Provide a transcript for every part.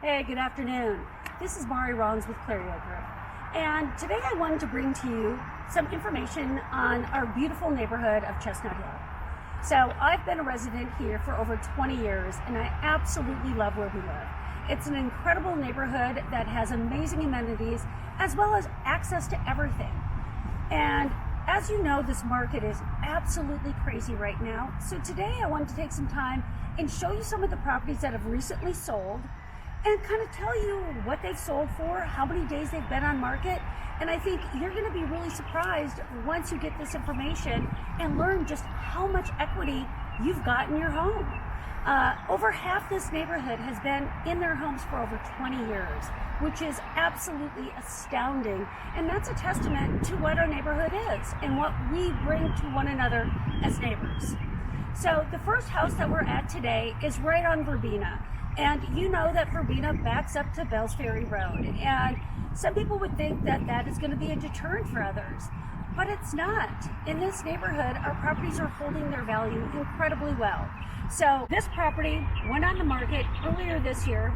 Hey, good afternoon. This is Rollins with Clareo Real. And today I wanted to bring to you some information on our beautiful neighborhood of Chestnut Hill. So I've been a resident here for over 20 years and I absolutely love where we live. It's an incredible neighborhood that has amazing amenities as well as access to everything. And as you know, this market is absolutely crazy right now. So today I wanted to take some time and show you some of the properties that have recently sold and kind of tell you what they've sold for, how many days they've been on market. And I think you're going to be really surprised once you get this information and learn just how much equity you've got in your home. Over half this neighborhood has been in their homes for over 20 years, which is absolutely astounding. And that's a testament to what our neighborhood is and what we bring to one another as neighbors. So the first house that we're at today is right on Verbena. And you know that Verbena backs up to Bells Ferry Road. And some people would think that that is going to be a deterrent for others, but it's not. In this neighborhood, our properties are holding their value incredibly well. So this property went on the market earlier this year,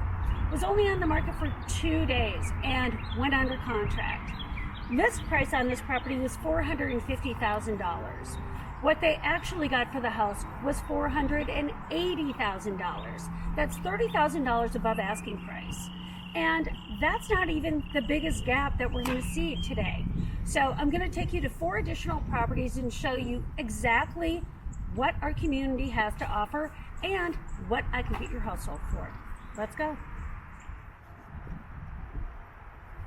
was only on the market for 2 days and went under contract. This price on this property was $450,000. What they actually got for the house was $480,000. That's $30,000 above asking price. And that's not even the biggest gap that we're going to see today. So I'm going to take you to 4 additional properties and show you exactly what our community has to offer and what I can get your house sold for. Let's go.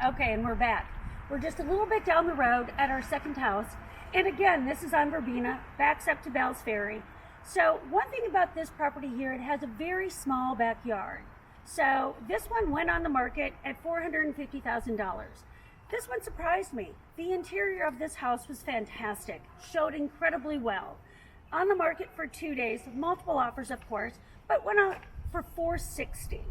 Okay, and we're back. We're just a little bit down the road at our second house. And again, this is on Verbena, backs up to Bells Ferry. So one thing about this property here, it has a very small backyard. So this one went on the market at $450,000. This one surprised me. The interior of this house was fantastic, showed incredibly well. On the market for 2 days, multiple offers of course, but went out for $460,000.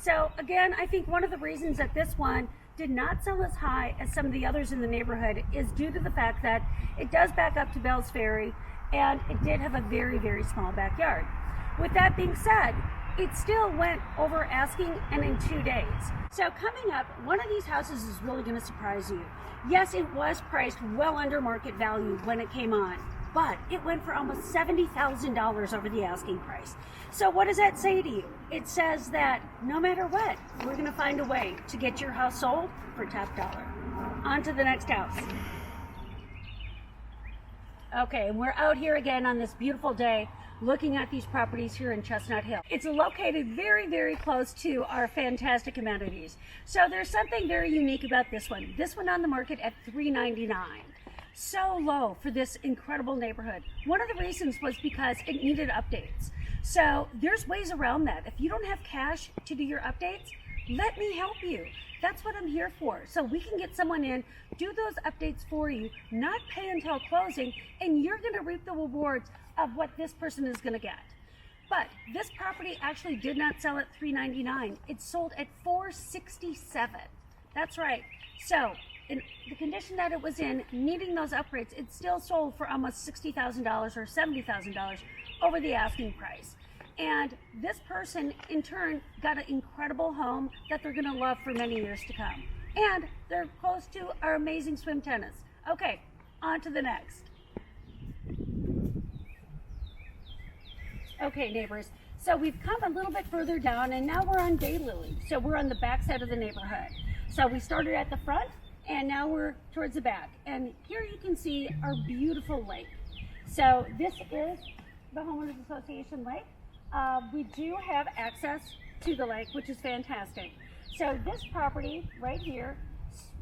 So again, I think one of the reasons that this one did not sell as high as some of the others in the neighborhood is due to the fact that it does back up to Bells Ferry and it did have a very, very small backyard. With that being said, it still went over asking and in 2 days. So coming up, one of these houses is really going to surprise you. Yes, it was priced well under market value when it came on, but it went for almost $70,000 over the asking price. So what does that say to you? It says that no matter what, we're going to find a way to get your house sold for top dollar. On to the next house. Okay, and we're out here again on this beautiful day looking at these properties here in Chestnut Hill. It's located very, very close to our fantastic amenities. So there's something very unique about this one. This one on the market at $399. So low for this incredible neighborhood. One of the reasons was because it needed updates. So there's ways around that. If you don't have cash to do your updates, let me help you. That's what I'm here for. So we can get someone in, do those updates for you, not pay until closing, and you're going to reap the rewards of what this person is going to get. But this property actually did not sell at $399. It sold at $467. That's right. So in the condition that it was in, needing those upgrades, it still sold for almost $60,000 or $70,000 over the asking price. And this person, in turn, got an incredible home that they're going to love for many years to come. And they're close to our amazing swim tennis. Okay, on to the next. Okay, neighbors, so we've come a little bit further down, and now we're on Daylily. So we're on the back side of the neighborhood. So we started at the front, and now we're towards the back. And here you can see our beautiful lake. So this is the Homeowners Association lake. We do have access to the lake, which is fantastic. So this property right here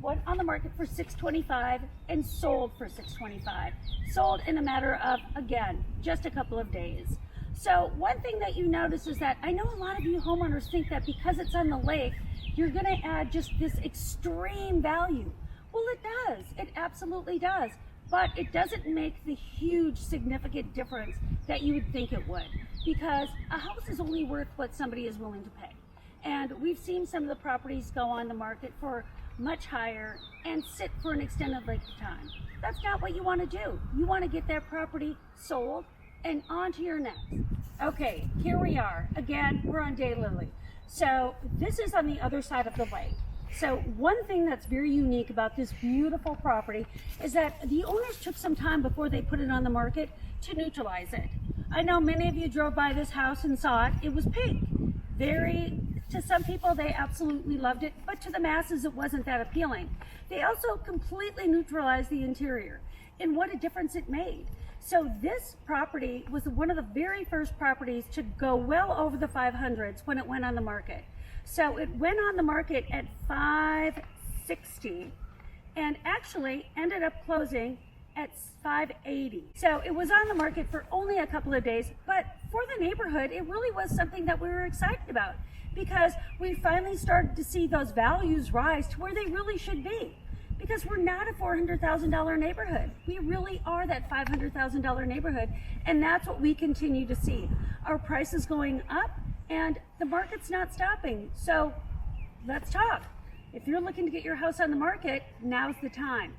went on the market for $625 and sold for $625. Sold in a matter of, again, just a couple of days. So one thing that you notice is that I know a lot of you homeowners think that because it's on the lake, you're going to add just this extreme value. Well, it does. It absolutely does. But it doesn't make the huge significant difference that you would think it would, because a house is only worth what somebody is willing to pay. And we've seen some of the properties go on the market for much higher and sit for an extended length of time. That's not what you want to do. You want to get that property sold and on to your next. Okay, here we are. Again, we're on Daylily. So this is on the other side of the lake. So one thing that's very unique about this beautiful property is that the owners took some time before they put it on the market to neutralize it. I know many of you drove by this house and saw it. It was pink. To some people, they absolutely loved it, but to the masses, it wasn't that appealing. They also completely neutralized the interior, and what a difference it made. So this property was one of the very first properties to go well over the 500s when it went on the market. So it went on the market at $560 and actually ended up closing at $580. So it was on the market for only a couple of days, but for the neighborhood, it really was something that we were excited about because we finally started to see those values rise to where they really should be. Because we're not a $400,000 neighborhood. We really are that $500,000 neighborhood, and that's what we continue to see. Our price is going up, and the market's not stopping. So let's talk. If you're looking to get your house on the market, now's the time.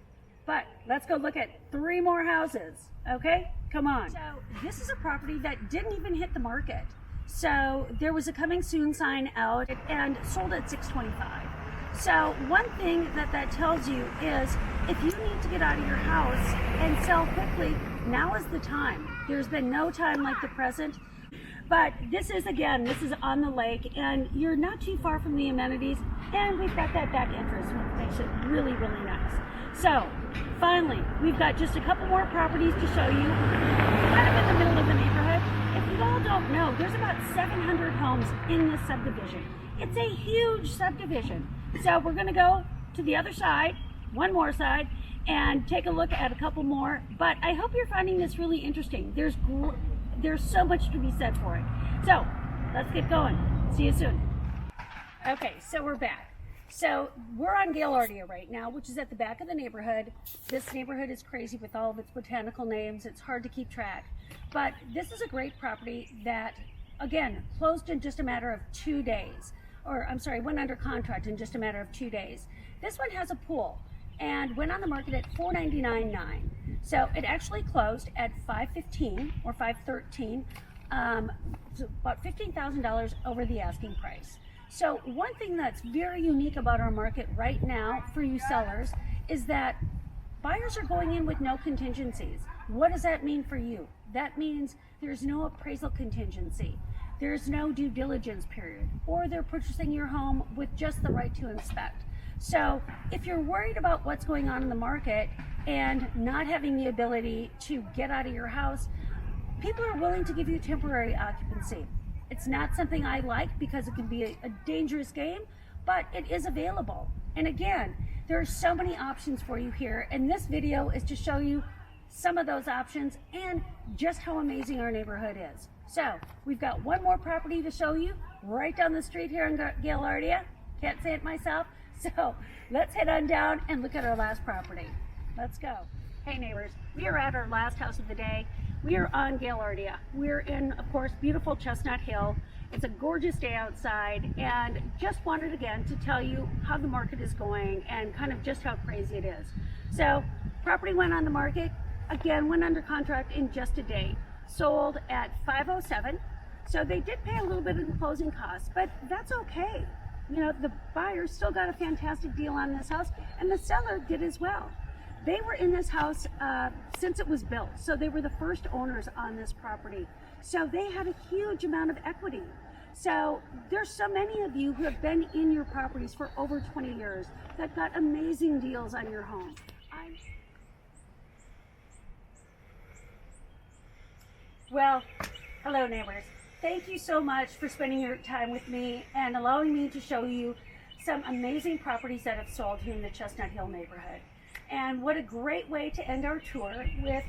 But let's go look at 3 more houses, okay? Come on. So this is a property that didn't even hit the market. So there was a coming soon sign out and sold at $625. So one thing that tells you is if you need to get out of your house and sell quickly, now is the time. There's been no time like the present. But this is on the lake, and you're not too far from the amenities, and we've got that back entrance, which makes it really, really nice. So finally, we've got just a couple more properties to show you, kind of in the middle of the neighborhood. If you all don't know, there's about 700 homes in this subdivision. It's a huge subdivision. So we're gonna go to the other side, one more side, and take a look at a couple more. But I hope you're finding this really interesting. There's so much to be said for it. So let's get going. See you soon. Okay, so we're back. So we're on Gaillardia right now, which is at the back of the neighborhood. This neighborhood is crazy with all of its botanical names. It's hard to keep track. But this is a great property that, again, closed in just a matter of 2 days. Or I'm sorry, went under contract in just a matter of 2 days. This one has a pool and went on the market at $499.9. So it actually closed at $515 or $513, so about $15,000 over the asking price. So one thing that's very unique about our market right now for you sellers is that buyers are going in with no contingencies. What does that mean for you? That means there's no appraisal contingency. There's no due diligence period, or they're purchasing your home with just the right to inspect. So if you're worried about what's going on in the market and not having the ability to get out of your house, people are willing to give you temporary occupancy. It's not something I like because it can be a dangerous game, but it is available. And again, there are so many options for you here, and this video is to show you some of those options and just how amazing our neighborhood is. So we've got one more property to show you right down the street here in Gaillardia. Can't say it myself. So let's head on down and look at our last property. Let's go. Hey neighbors, we are at our last house of the day. We are on Gaillardia. We're in, of course, beautiful Chestnut Hill. It's a gorgeous day outside, and just wanted again to tell you how the market is going and kind of just how crazy it is. So property went on the market, again, went under contract in just a day. Sold at $507. So they did pay a little bit of the closing costs, but that's okay. You know, the buyer still got a fantastic deal on this house, and the seller did as well. They were in this house since it was built, so they were the first owners on this property. So they had a huge amount of equity. So there's so many of you who have been in your properties for over 20 years that got amazing deals on your home. Well, hello neighbors. Thank you so much for spending your time with me and allowing me to show you some amazing properties that have sold here in the Chestnut Hill neighborhood. And what a great way to end our tour with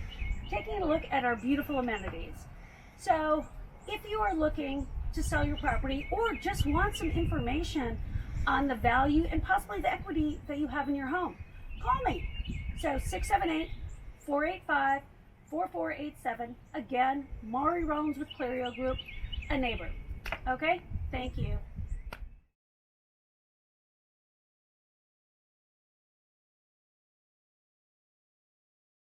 taking a look at our beautiful amenities. So if you are looking to sell your property or just want some information on the value and possibly the equity that you have in your home, call me. So 678-485-4487. Again, Rollins with Clareo Group, a neighbor. Okay, thank you.